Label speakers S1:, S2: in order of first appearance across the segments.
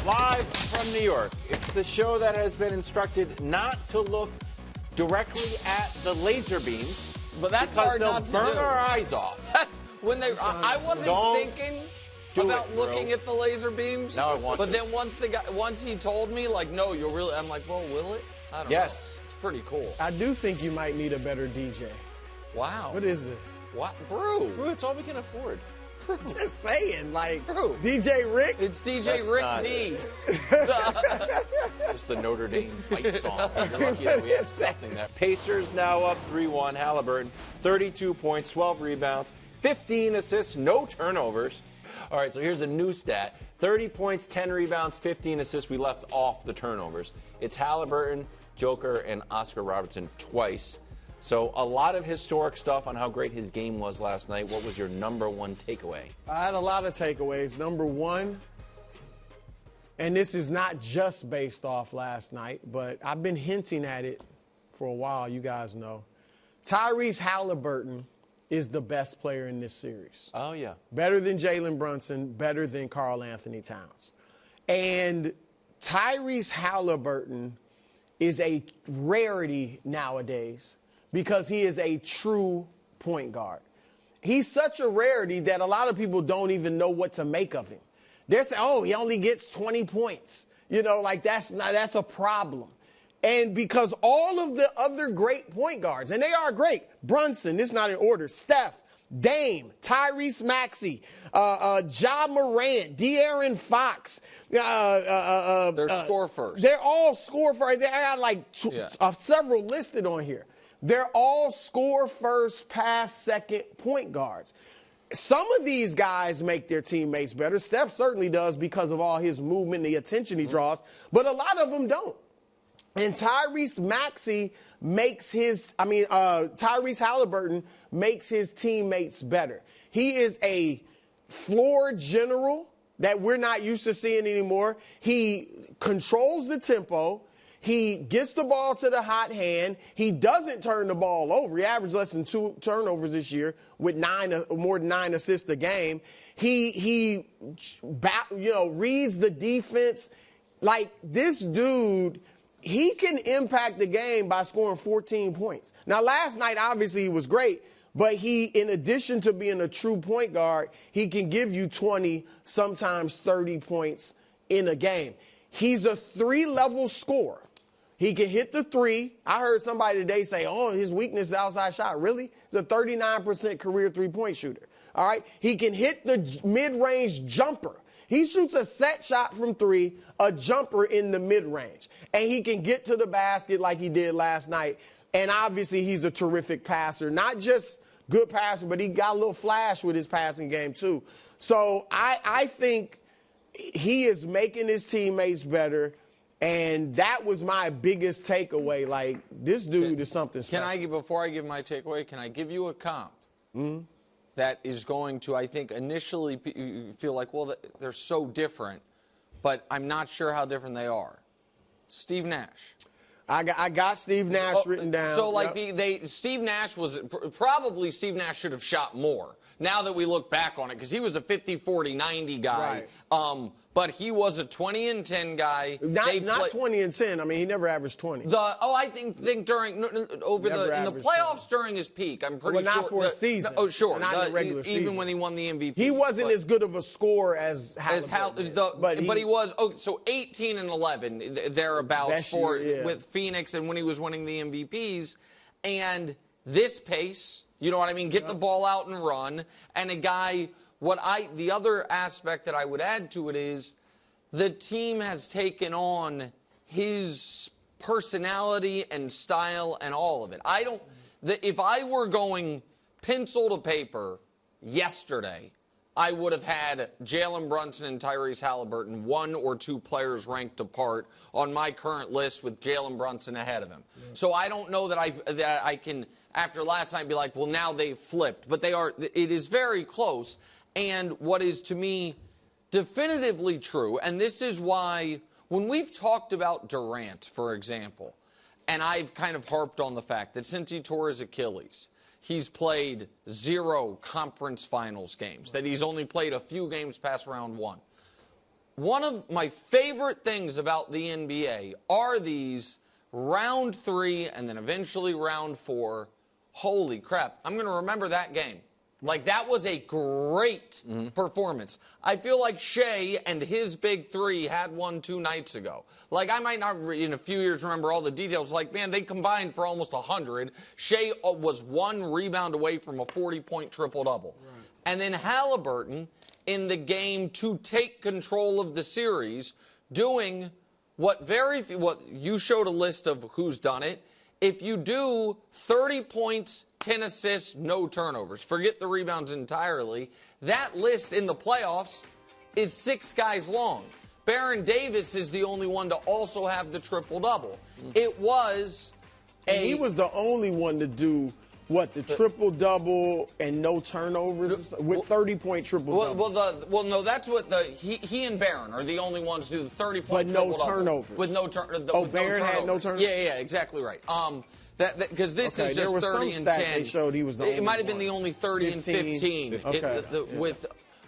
S1: Live from New York, it's the show that has been instructed not to look directly at the laser beams.
S2: But that's hard not to do.
S1: Burn our eyes off.
S2: That's when they. I wasn't thinking about looking at the laser beams.
S1: Now I want
S2: But
S1: to.
S2: then once he told me, like, no, you'll really. I'm like, well, will it? I don't know. It's pretty cool.
S3: I do think you might need a better DJ.
S2: Wow.
S3: What is this?
S2: What, Brew?
S1: Brew, it's all we can afford.
S3: Just saying, like,
S2: Brew.
S3: DJ Rick.
S2: It's DJ
S1: That's
S2: Rick
S1: not
S2: D.
S1: Just the Notre Dame fight song. You're lucky that we have something there. Pacers now up 3-1. Haliburton, 32 points, 12 rebounds, 15 assists, no turnovers. All right, so here's a new stat. 30 points, 10 rebounds, 15 assists. We left off the turnovers. It's Haliburton, Joker, and Oscar Robertson twice. So a lot of historic stuff on how great his game was last night. What was your number one takeaway?
S3: I had a lot of takeaways. Number one, and this is not just based off last night, but I've been hinting at it for a while, you guys know. Tyrese Haliburton is the best player in this series.
S1: Oh, yeah.
S3: Better than Jalen Brunson, better than Karl Anthony Towns. And Tyrese Haliburton is a rarity nowadays because he is a true point guard. He's such a rarity that a lot of people don't even know what to make of him. They're saying, oh, he only gets 20 points. You know, like that's a problem. And because all of the other great point guards, and they are great, Brunson, it's not in order, Steph, Dame, Tyrese Maxey, Ja Morant, De'Aaron Fox.
S2: They're score first.
S3: They're all score first. I got like several listed on here. They're all score first, pass second point guards. Some of these guys make their teammates better. Steph certainly does because of all his movement and the attention he draws, but a lot of them don't. And Tyrese Haliburton makes his teammates better. He is a floor general that we're not used to seeing anymore. He controls the tempo. He gets the ball to the hot hand. He doesn't turn the ball over. He averaged less than 2 turnovers this year with more than 9 assists a game. He reads the defense. Like, this dude, he can impact the game by scoring 14 points. Now, last night, obviously, he was great, but he, in addition to being a true point guard, he can give you 20, sometimes 30 points in a game. He's a 3-level scorer. He can hit the 3. I heard somebody today say, oh, his weakness is outside shot. Really? He's a 39% career 3-point shooter. All right? He can hit the mid-range jumper. He shoots a set shot from 3, a jumper in the mid-range. And he can get to the basket like he did last night. And obviously he's a terrific passer. Not just good passer, but he got a little flash with his passing game too. So I think he is making his teammates better. And that was my biggest takeaway. Like, this dude is something special.
S2: Before I give my takeaway, can I give you a comp that is going to, I think, initially feel like, well, they're so different, but I'm not sure how different they are. Steve Nash.
S3: I got Steve Nash written down.
S2: So, like, Steve Nash Steve Nash should have shot more. Now that we look back on it, because he was a 50, 40, 90 guy.
S3: Right.
S2: But he was a 20 and 10 guy.
S3: Not 20 and 10. I mean, he never averaged 20.
S2: I think during in the playoffs 20. During his peak, I'm pretty sure.
S3: Well, not for a season.
S2: Oh, sure.
S3: Not in the regular season.
S2: Even when he won the MVP.
S3: He wasn't as good of a scorer as Haliburton.
S2: But he was. Oh, so 18 and 11 thereabouts with Phoenix, and when he was winning the MVPs, and this pace. You know what I mean? Get the ball out and run. And a guy, the other aspect that I would add to it is the team has taken on his personality and style and all of it. If I were going pencil to paper yesterday, I would have had Jalen Brunson and Tyrese Haliburton 1 or 2 players ranked apart on my current list with Jalen Brunson ahead of him. Yeah. So I don't know that I can, after last night, be like, well, now they've flipped. But it is very close. And what is, to me, definitively true, and this is why when we've talked about Durant, for example, and I've kind of harped on the fact that since he tore his Achilles, he's played 0 conference finals games, that he's only played a few games past round 1. one of my favorite things about the NBA are these round 3 and then eventually round 4. Holy crap. I'm going to remember that game. Like, that was a great performance. I feel like Shea and his big 3 had one 2 nights ago. Like, I might not, in a few years, remember all the details. Like, man, they combined for almost 100. Shea was 1 rebound away from a 40-point triple-double. Right. And then Haliburton, in the game to take control of the series, doing what you showed a list of who's done it. If you do 30 points, 10 assists, no turnovers, forget the rebounds entirely, that list in the playoffs is 6 guys long. Baron Davis is the only one to also have the triple-double. It was
S3: he was the only one to do the triple-double and no turnovers with 30-point triple-double.
S2: Well, no, that's what he and Barron are the only ones who do the 30-point
S3: triple-double. But no turnovers.
S2: With no turnovers.
S3: Barron had no turnovers?
S2: Yeah, exactly right. Because this is just 30 and 10.
S3: They showed he was the only
S2: It might have been the only 30 and 15.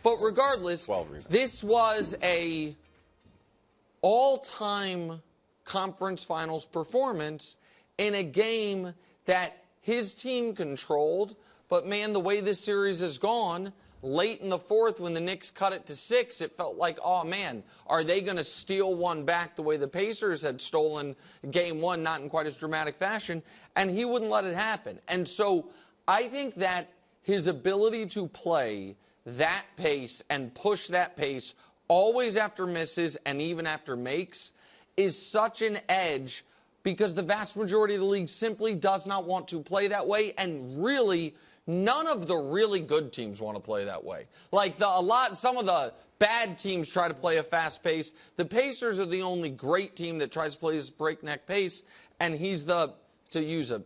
S2: But regardless, this was a all-time conference finals performance in a game that his team controlled, but man, the way this series has gone, late in the 4th when the Knicks cut it to 6, it felt like, oh man, are they going to steal one back the way the Pacers had stolen game 1, not in quite as dramatic fashion, and he wouldn't let it happen. And so I think that his ability to play that pace and push that pace always after misses and even after makes is such an edge, because the vast majority of the league simply does not want to play that way, and really none of the really good teams want to play that way. Like some of the bad teams try to play a fast pace. The Pacers are the only great team that tries to play this breakneck pace, and he's to use a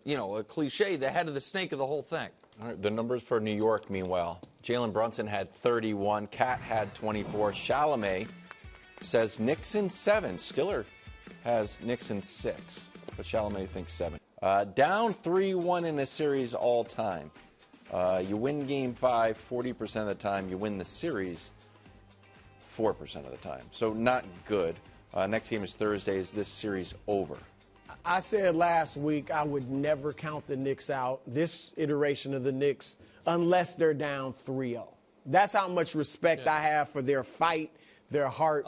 S2: cliche, the head of the snake of the whole thing.
S1: All right, the numbers for New York, meanwhile. Jalen Brunson had 31. Cat had 24. Chalamet says Knicks in 7. Stiller has Knicks in 6, but Chalamet thinks 7. Down 3-1 in a series all time. You win Game 5 40% of the time. You win the series 4% of the time. So not good. Next game is Thursday. Is this series over?
S3: I said last week I would never count the Knicks out, this iteration of the Knicks, unless they're down 3-0. That's how much respect I have for their fight, their heart.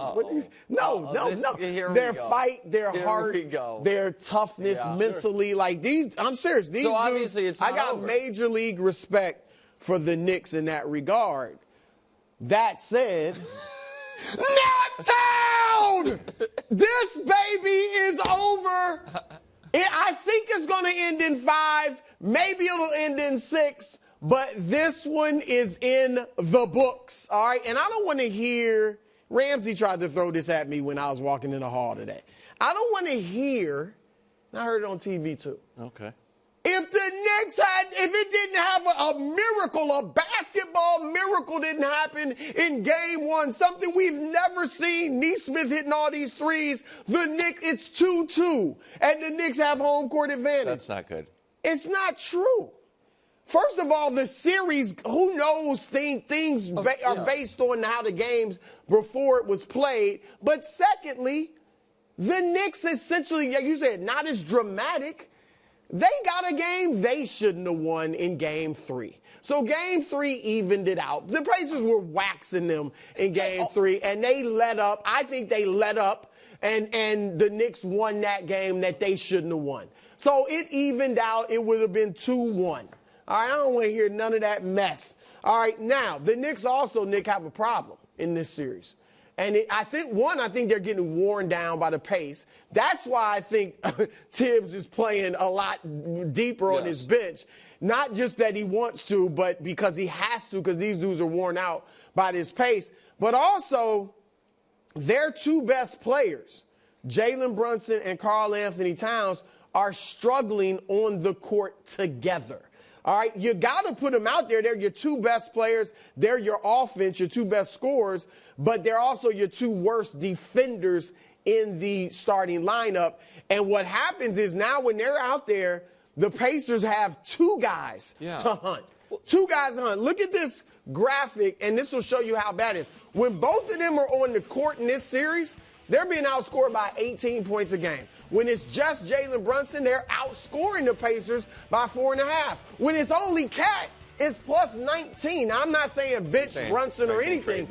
S3: Their fight, their heart, their toughness mentally. Like I'm serious. These dudes,
S2: obviously it's not
S3: I got
S2: over.
S3: Major league respect for the Knicks in that regard. That said, Naptown! This baby is over. I think it's going to end in 5. Maybe it'll end in 6. But this one is in the books, all right? And I don't want to hear – Ramsey tried to throw this at me when I was walking in the hall today. I don't want to hear – and I heard it on TV too.
S1: Okay.
S3: If the Knicks if it didn't have a miracle, a basketball miracle didn't happen in Game 1, something we've never seen, Neesmith hitting all these threes, it's 2-2, and the Knicks have home court advantage.
S1: That's not good.
S3: It's not true. First of all, the series, who knows, things are based on how the games before it was played. But secondly, the Knicks essentially, like you said, not as dramatic. They got a game they shouldn't have won in Game 3. So Game 3 evened it out. The Pacers were waxing them in Game 3, and they let up. I think they let up, and the Knicks won that game that they shouldn't have won. So it evened out. It would have been 2-1. All right, I don't want to hear none of that mess. All right, now, the Knicks also, Nick, have a problem in this series. And I think they're getting worn down by the pace. That's why I think Tibbs is playing a lot deeper on his bench. Not just that he wants to, but because he has to, because these dudes are worn out by this pace. But also, their 2 best players, Jalen Brunson and Karl Anthony Towns, are struggling on the court together. All right, you got to put them out there. They're your 2 best players. They're your offense, your 2 best scorers, but they're also your 2 worst defenders in the starting lineup. And what happens is now when they're out there, the Pacers have 2 guys to hunt. Two guys on. Look at this graphic, and this will show you how bad it is. When both of them are on the court in this series, they're being outscored by 18 points a game. When it's just Jalen Brunson, they're outscoring the Pacers by 4.5. When it's only Cat, it's plus 19. I'm not saying bench Brunson or anything.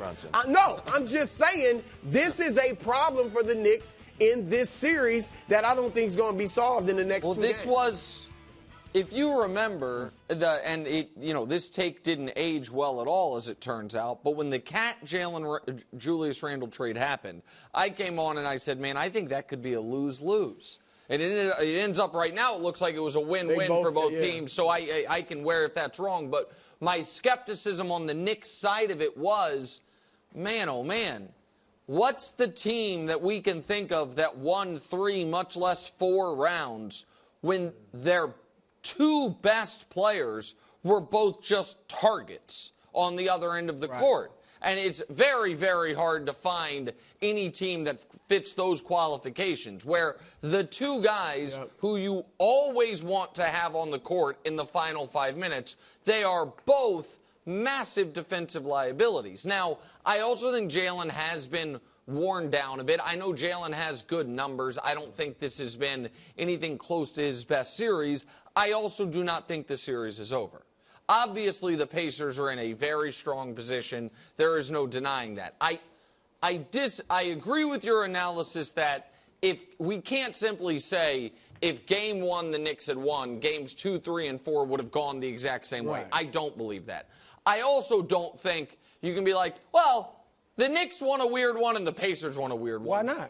S3: No, I'm just saying this is a problem for the Knicks in this series that I don't think is going to be solved in the next 2 games.
S2: Well, this was, if you remember, this take didn't age well at all, as it turns out. But when the Julius Randle trade happened, I came on and I said, man, I think that could be a lose-lose. And it ends up right now, it looks like it was a win-win for both teams. So I can wear if that's wrong. But my skepticism on the Knicks side of it was, man, oh, man, what's the team that we can think of that won 3, much less 4 rounds when their 2 best players were both just targets on the other end of the court? And it's very, very hard to find any team that fits those qualifications, where the 2 guys who you always want to have on the court in the final 5 minutes, they are both massive defensive liabilities. Now, I also think Jalen has been worn down a bit. I know Jalen has good numbers. I don't think this has been anything close to his best series. I also do not think the series is over. Obviously, the Pacers are in a very strong position. There is no denying that. I agree with your analysis that if we can't simply say if Game 1 the Knicks had won, Games 2, 3, and 4 would have gone the exact same way. I don't believe that. I also don't think you can be like, well, the Knicks won a weird one and the Pacers won a weird one.
S3: Why not?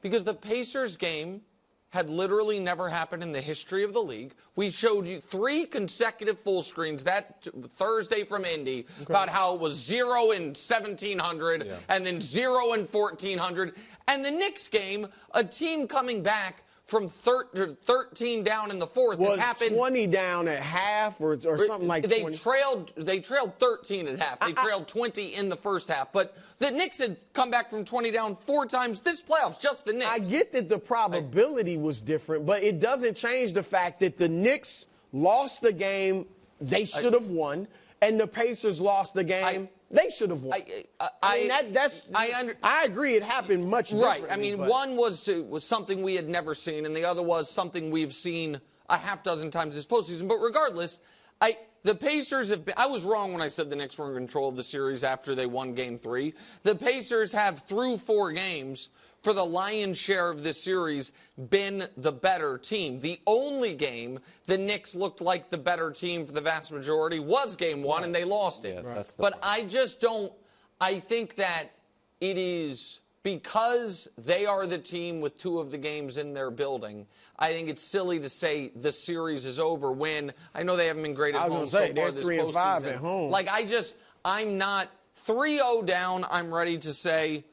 S2: Because the Pacers game had literally never happened in the history of the league. We showed you 3 consecutive full screens that Thursday from Indy about how it was 0 in 1700 and then 0 in 1400. And the Knicks game, a team coming back from 13 down in the fourth.
S3: Was
S2: this happened
S3: 20 down at half or something like that?
S2: They trailed 13 at half. They trailed 20 in the first half. But the Knicks had come back from 20 down 4 times this playoffs, just the Knicks.
S3: I get that the probability was different, but it doesn't change the fact that the Knicks lost the game they should have won, and the Pacers lost the game they should have won. I agree it happened much differently.
S2: Right. I mean, one was something we had never seen, and the other was something we've seen a half dozen times this postseason. But regardless, the Pacers have been – I was wrong when I said the Knicks were in control of the series after they won Game 3. The Pacers have, through 4 games, for the lion's share of this series, been the better team. The only game the Knicks looked like the better team for the vast majority was Game 1, and they lost it. But I just don't – I think that it is because they are the team with 2 of the games in their building. I think it's silly to say the series is over when I know they haven't been great at home so far this postseason. They're 3-5 at home. Like, I'm not 3-0 down. I'm ready to say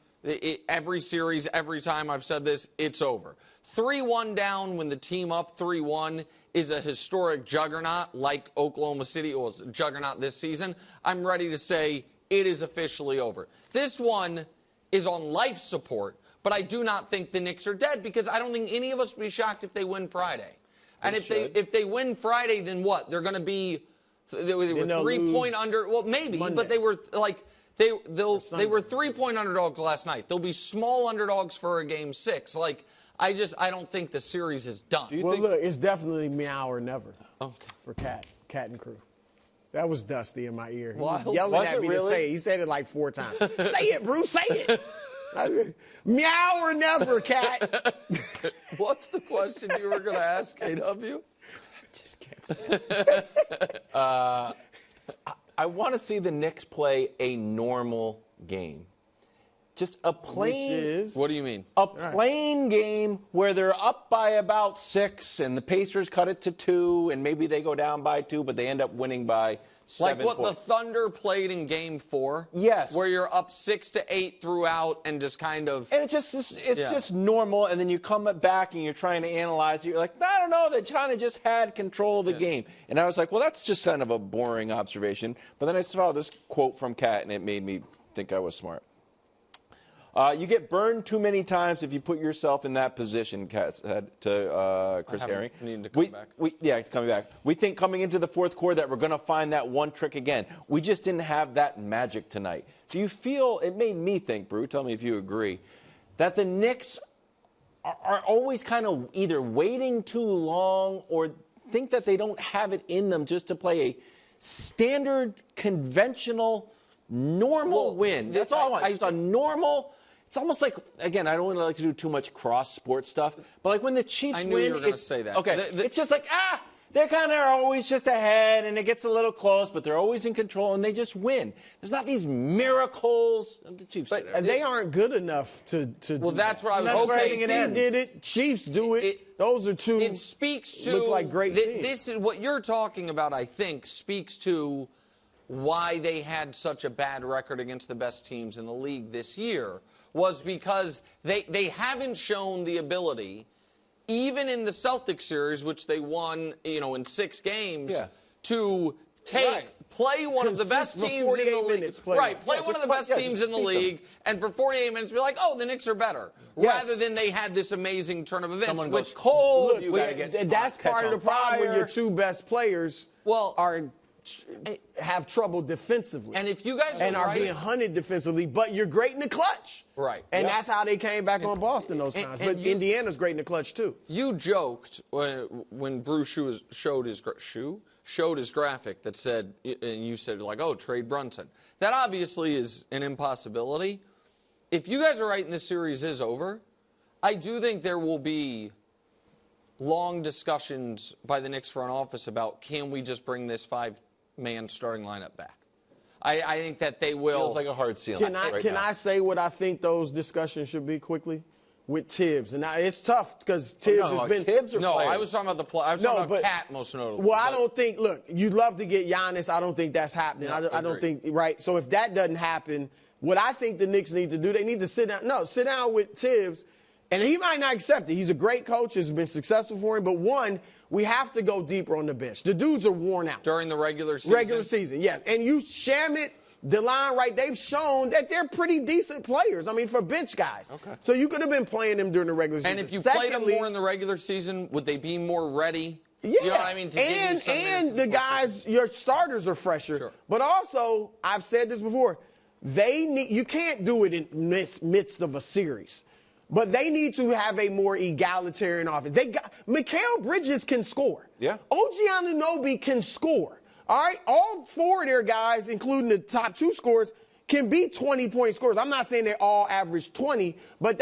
S2: every series, every time I've said this, it's over. 3-1 down when the team up 3-1 is a historic juggernaut like Oklahoma City was a juggernaut this season. I'm ready to say it is officially over. This one is on life support. But I do not think the Knicks are dead because I don't think any of us would be shocked if they win Friday. And if they win Friday, then what? They're going to be they were 3-point under. Well, maybe, Monday. But they were like they were 3-point underdogs last night. They'll be small underdogs for a Game 6. Like I don't think the series is done.
S3: Look, it's definitely meow or never. Okay. For Cat and crew. That was Dusty in my ear. He was yelling at me to say it. He said it like 4 times. Say it, Bruce. Say it. Meow or never, Cat.
S2: What's the question you were going to ask, KW?
S3: I just can't say it.
S1: I want to see the Knicks play a normal game. Just a plain.
S2: What do you mean?
S1: A plain game where they're up by about 6 and the Pacers cut it to 2 and maybe they go down by 2, but they end up winning by 7
S2: Like what
S1: points.
S2: the Thunder played in Game 4?
S1: Yes.
S2: Where you're up 6-8 throughout and just kind of...
S1: And it's just normal, and then you come back and you're trying to analyze it. You're like, I don't know, they kind of just had control of the game. And I was like, well, that's just kind of a boring observation. But then I saw this quote from Cat, and it made me think I was smart. You get burned too many times if you put yourself in that position, Kat said to Chris Herring.
S2: Need to come back.
S1: It's coming back. We think coming into the fourth quarter that we're going to find that one trick again. We just didn't have that magic tonight. Do you feel, it made me think, Brew, tell me if you agree, that the Knicks are always kind of either waiting too long or think that they don't have it in them just to play a standard, conventional, normal win. That's all I want. Just a normal. It's almost like, again, I don't really like to do too much cross-sport stuff, but like when the Chiefs win.
S2: I knew you were going to say that.
S1: Okay, it's just like, they're kind of always just ahead, and it gets a little close, but they're always in control, and they just win. There's not these miracles. The Chiefs
S3: but they aren't good enough to
S2: well, that's what I was saying.
S3: OKC did it. Chiefs do it. Those are two.
S2: It speaks to
S3: look like great teams.
S2: This is what you're talking about. I think speaks to why they had such a bad record against the best teams in the league this year was because they haven't shown the ability. Even in the Celtics series, which they won, in 6 games, to play one of the best teams in the league. Play one of the best teams in the league, and for 48 minutes be like, oh, the Knicks are better. Rather than they had this amazing turn of events.
S1: Someone goes cold.
S3: That's part of the problem when your 2 best players have trouble defensively.
S2: And if you guys
S3: are being hunted defensively, but you're great in the clutch.
S2: Right.
S3: And that's how they came back on Boston those times. But Indiana's great in the clutch, too.
S2: You joked when Bruce showed his graphic that said, and you said, like, oh, trade Brunson. That obviously is an impossibility. If you guys are right and this series is over, I do think there will be long discussions by the Knicks front office about can we just bring this 5-man starting lineup back. I think that they will.
S1: Feels like a hard ceiling.
S3: Can I say what I think those discussions should be quickly? With Tibbs. And now it's tough because Tibbs has been.
S1: Tibbs or players?
S2: I was talking about the play. I was talking about Cat most notably.
S3: Well, I don't think. Look, you'd love to get Giannis. I don't think that's happening. I don't think. Right. So if that doesn't happen, what I think the Knicks need to do, they need to sit down. No, sit down with Tibbs. And he might not accept it. He's a great coach. It's been successful for him. But one, we have to go deeper on the bench. The dudes are worn out.
S2: During the regular season?
S3: Yes. And you Shamit, DeLine, Wright, they've shown that they're pretty decent players. I mean, for bench guys. Okay. So you could have been playing them during the regular season.
S2: And if you played them more in the regular season, would they be more ready?
S3: Yeah.
S2: You know what I mean?
S3: And the guys, your starters are fresher. Sure. But also, I've said this before, you can't do it in midst of a series. But they need to have a more egalitarian offense. Mikal Bridges can score.
S1: Yeah.
S3: OG Anunoby can score. All right? All 4 of their guys, including the top 2 scorers, can be 20-point scorers. I'm not saying they all average 20, but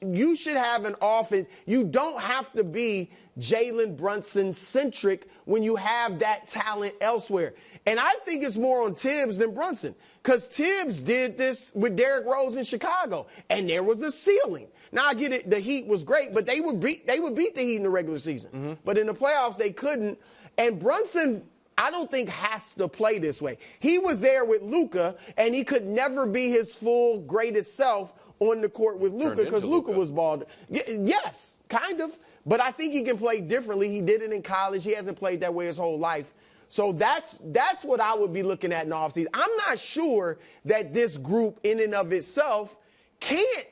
S3: you should have an offense. You don't have to be Jalen Brunson-centric when you have that talent elsewhere. And I think it's more on Tibbs than Brunson because Tibbs did this with Derrick Rose in Chicago, and there was a ceiling. Now, I get it. The Heat was great, but they would beat the Heat in the regular season. Mm-hmm. But in the playoffs, they couldn't. And Brunson, I don't think has to play this way. He was there with Luka, and he could never be his full greatest self on the court with Luka because Luka was balled. Yes, kind of. But I think he can play differently. He did it in college. He hasn't played that way his whole life. So that's what I would be looking at in the offseason. I'm not sure that this group in and of itself can't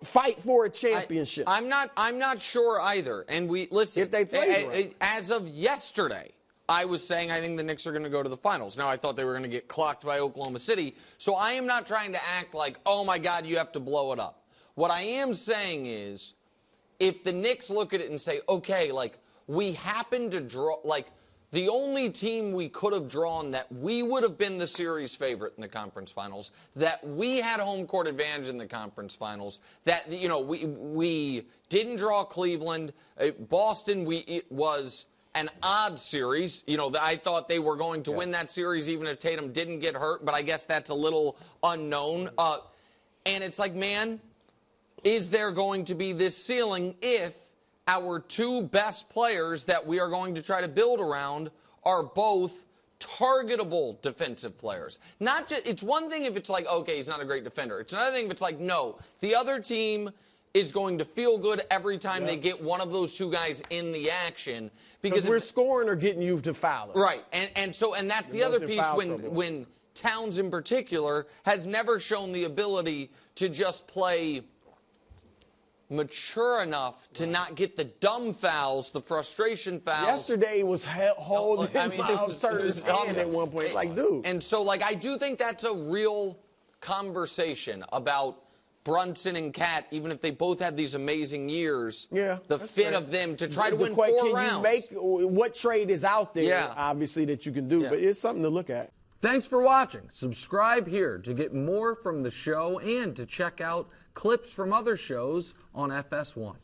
S3: fight for a championship.
S2: I'm not sure either. And listen,
S3: if they play right.
S2: As of yesterday, I was saying I think the Knicks are going to go to the finals. Now, I thought they were going to get clocked by Oklahoma City. So I am not trying to act like, oh, my God, you have to blow it up. What I am saying is if the Knicks look at it and say, okay, like, we happen to draw, like, the only team we could have drawn that we would have been the series favorite in the conference finals, that we had home court advantage in the conference finals, that, we didn't draw Cleveland. Boston, it was an odd series. I thought they were going to win that series even if Tatum didn't get hurt, but I guess that's a little unknown. And it's like, man, is there going to be this ceiling if our 2 best players that we are going to try to build around are both targetable defensive players? Not just, it's one thing if it's like, okay, he's not a great defender. It's another thing if it's like, no, the other team is going to feel good every time they get one of those 2 guys in the action. Because
S3: we're scoring or getting you to foul us.
S2: Right. And that's the other piece when Towns in particular has never shown the ability to just play mature enough to not get the dumb fouls, the frustration fouls.
S3: Yesterday was holding Miles Turner's hand at one point. Like, dude.
S2: And so, like, I do think that's a real conversation about Brunson and Cat, even if they both had these amazing years, the fit of them to try to win 4 rounds.
S3: What trade is out there, obviously, that you can do, but it's something to look at.
S2: Thanks for watching. Subscribe here to get more from the show and to check out clips from other shows on FS1.